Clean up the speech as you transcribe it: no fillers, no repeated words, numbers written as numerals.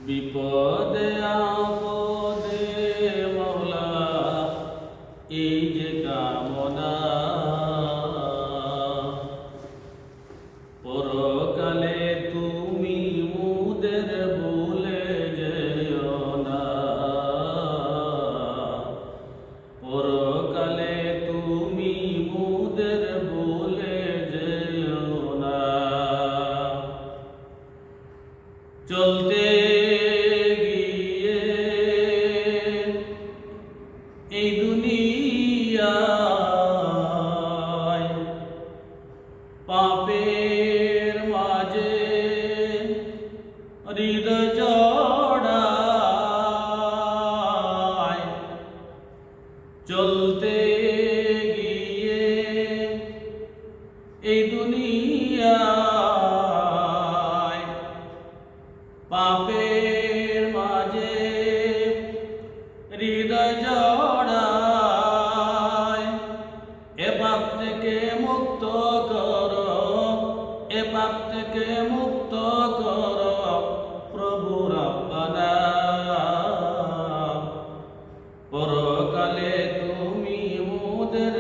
বিপদে আপদে মওলা এই যে কামনা, পরকালে তুমি মুদের ভুলে যেও না, পরকালে তুমি মুদের ভুলে যেও না। চলতে গিয়ে এই দুনিয়ায় পাপের মাঝে হৃদয় জড়ায়, চলতে গিয়ে এই দুনিয়ায় পাপের মাঝে হৃদয় জড়ায়। এ পাপ থেকে মুক্ত করো, এ পাপ থেকে মুক্ত করো প্রভু রব্বানা, পরকালে তুমি মুদের